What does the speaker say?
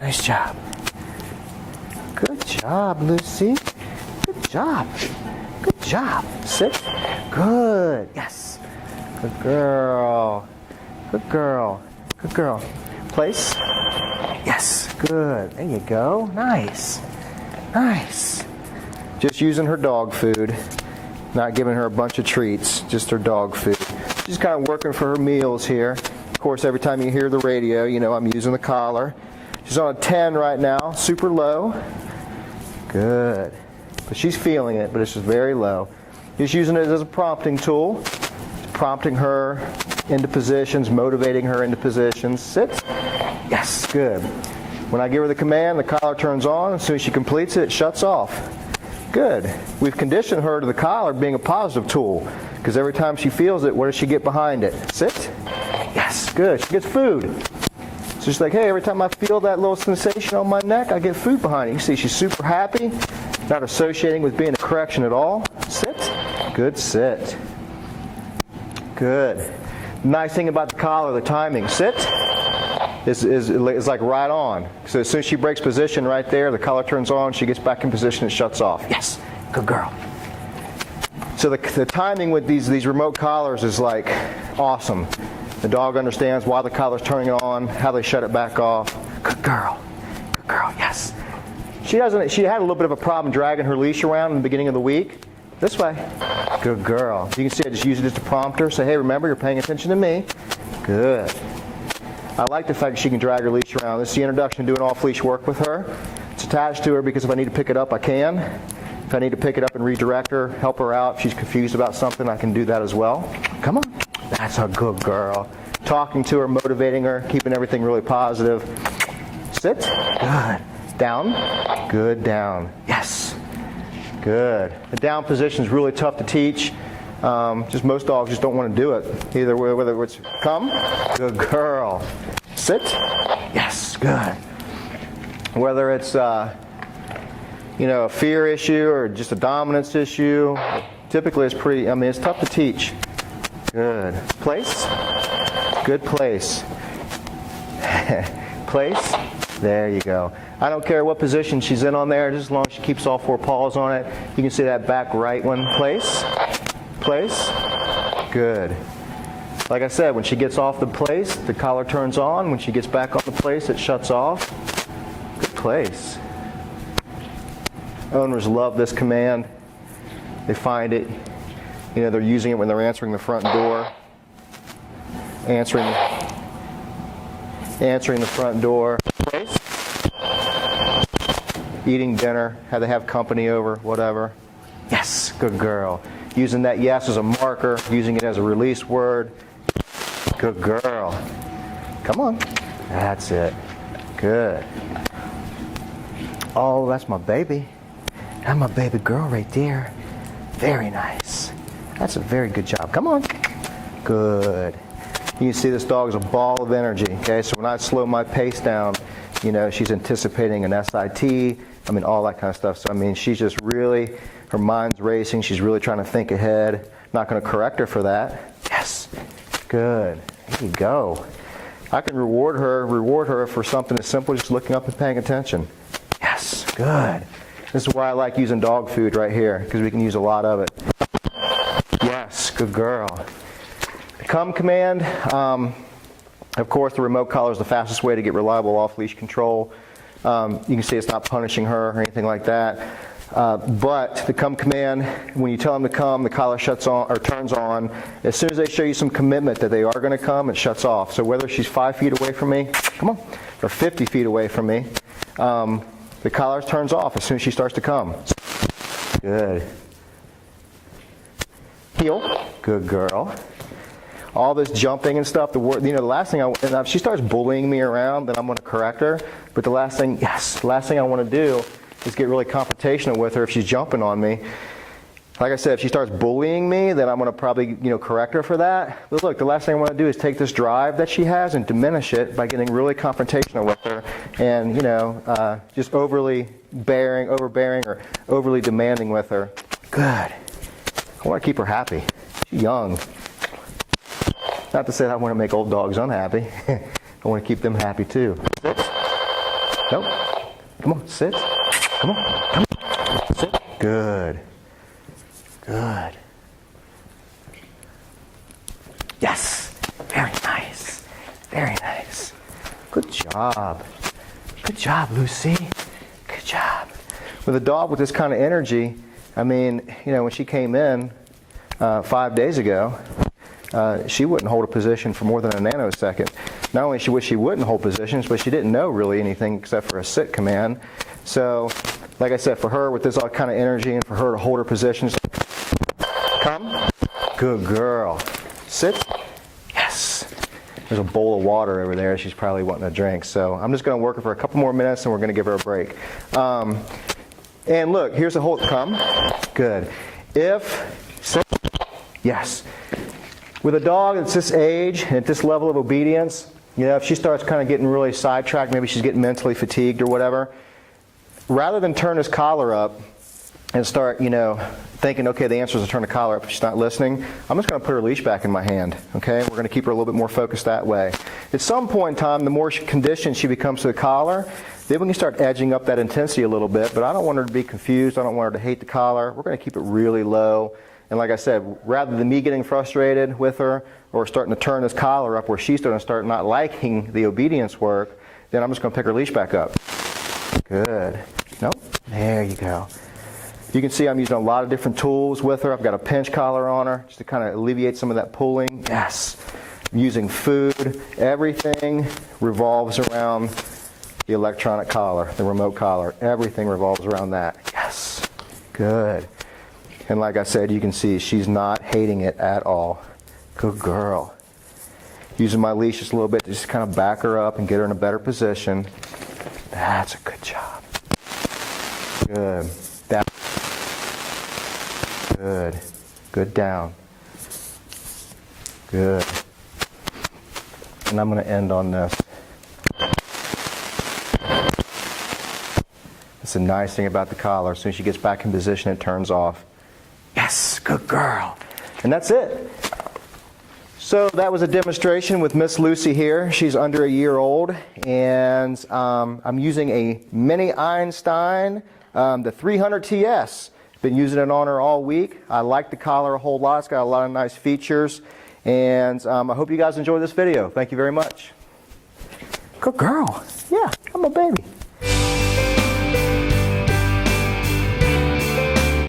Nice job. Good job, Lucy. Good job. Good job. Sit. Good. Yes. Good girl. Good girl. Good girl. Place. Yes. Good. There you go. Nice. Nice. Just using her dog food. Not giving her a bunch of treats. Just her dog food. She's kind of working for her meals here. Of course, every time you hear the radio, you know I'm using the collar. She's on a 10 right now. Super low. Good. But she's feeling it, but it's just very low. Just using it as a prompting tool. Prompting her into positions, motivating her into positions. Sit. Yes, good. When I give her the command, the collar turns on. As soon as she completes it, it shuts off. Good. We've conditioned her to the collar being a positive tool. Because every time she feels it, what does she get behind it? Sit. Yes, good. She gets food. So she's like, hey, every time I feel that little sensation on my neck, I get food behind it. You see, she's super happy. Not associating with being a correction at all. Sit. Good sit. Good. Nice thing about the collar, the timing. Sit is like right on. So as soon as she breaks position right there, the collar turns on, she gets back in position, it shuts off. Yes. Good girl. So the timing with these remote collars is like awesome. The dog understands why the collar's turning on, how they shut it back off. Good girl. Good girl. Yes. She had a little bit of a problem dragging her leash around in the beginning of the week. This way. Good girl. You can see I just use it as a prompter. Say, hey, remember, you're paying attention to me. Good. I like the fact that she can drag her leash around. This is the introduction to doing off-leash work with her. It's attached to her because if I need to pick it up, I can. If I need to pick it up and redirect her, help her out, if she's confused about something, I can do that as well. Come on. That's a good girl. Talking to her, motivating her, keeping everything really positive. Sit. Good. Down. Good. Down. Yes. Good. The down position is really tough to teach. Just most dogs just don't want to do it. Either whether it's come. Good girl. Sit. Yes. Good. Whether it's a fear issue or just a dominance issue, typically it's tough to teach. Good. Place. Good place. Place. There you go. I don't care what position she's in on there, just as long as she keeps all four paws on it. You can see that back right one. Place. Place. Good. Like I said, when she gets off the place, the collar turns on. When she gets back on the place, it shuts off. Good place. Owners love this command. They find it. They're using it when they're answering the front door. Answering the front door. Place. Eating dinner. How they have company over, whatever. Yes, good girl. Using that yes as a marker. Using it as a release word. Good girl. Come on. That's it. Good. Oh, that's my baby. That's my baby girl right there. Very nice. That's a very good job. Come on. Good. You can see this dog is a ball of energy. Okay, so when I slow my pace down, she's anticipating an SIT. All that kind of stuff. So she's just really, her mind's racing. She's really trying to think ahead. Not going to correct her for that. Yes. Good. There you go. I can reward her for something as simple as just looking up and paying attention. Yes. Good. This is why I like using dog food right here, because we can use a lot of it. Yes. Good girl. The come command. Of course, the remote collar is the fastest way to get reliable off-leash control. You can see it's not punishing her or anything like that. But the come command, when you tell them to come, the collar shuts on or turns on. As soon as they show you some commitment that they are going to come, it shuts off. So whether she's 5 feet away from me, come on, or 50 feet away from me, the collar turns off as soon as she starts to come. Good. Heel. Good girl. All this jumping and stuff, the last thing if she starts bullying me around, then I'm going to correct her. But the last thing I want to do is get really confrontational with her if she's jumping on me. Like I said, if she starts bullying me, then I'm going to probably, correct her for that. But look, the last thing I want to do is take this drive that she has and diminish it by getting really confrontational with her and, just overbearing or overly demanding with her. Good. I want to keep her happy. She's young. Not to say that I want to make old dogs unhappy. I want to keep them happy too. Nope. Come on, sit. Come on, come on. Sit. Good. Good. Yes. Very nice. Very nice. Good job. Good job, Lucy. Good job. With a dog with this kind of energy, I mean, you know, when she came in 5 days ago, she wouldn't hold a position for more than a nanosecond. Not only would she wouldn't hold positions, but she didn't know really anything except for a sit command. So, like I said, for her with this all kind of energy and for her to hold her positions, come, good girl, sit, yes. There's a bowl of water over there she's probably wanting to drink. So I'm just going to work her for a couple more minutes and we're going to give her a break. And look, here's a hold, come, good. If, sit, yes. With a dog that's this age and at this level of obedience, you know, if she starts kind of getting really sidetracked, maybe she's getting mentally fatigued or whatever, rather than turn his collar up and start, you know, thinking, okay, the answer is to turn the collar up if she's not listening, I'm just going to put her leash back in my hand, okay? We're going to keep her a little bit more focused that way. At some point in time, the more conditioned she becomes to the collar, then we can start edging up that intensity a little bit, but I don't want her to be confused. I don't want her to hate the collar. We're going to keep it really low. And like I said, rather than me getting frustrated with her or starting to turn this collar up where she's going to start not liking the obedience work, then I'm just going to pick her leash back up. Good. Nope. There you go. You can see I'm using a lot of different tools with her. I've got a pinch collar on her just to kind of alleviate some of that pulling. Yes. I'm using food. Everything revolves around the electronic collar, the remote collar. Everything revolves around that. Yes. Good. And like I said, you can see she's not hating it at all. Good girl. Using my leash just a little bit to just kind of back her up and get her in a better position. That's a good job. Good. Good. Good down. Good. And I'm going to end on this. That's the nice thing about the collar. As soon as she gets back in position, it turns off. Yes, good girl. And that's it. So that was a demonstration with Miss Lucy here. She's under a year old. And I'm using a mini Einstein, the 300 TS. Been using it on her all week. I like the collar a whole lot. It's got a lot of nice features. And I hope you guys enjoy this video. Thank you very much. Good girl. Yeah, I'm a baby.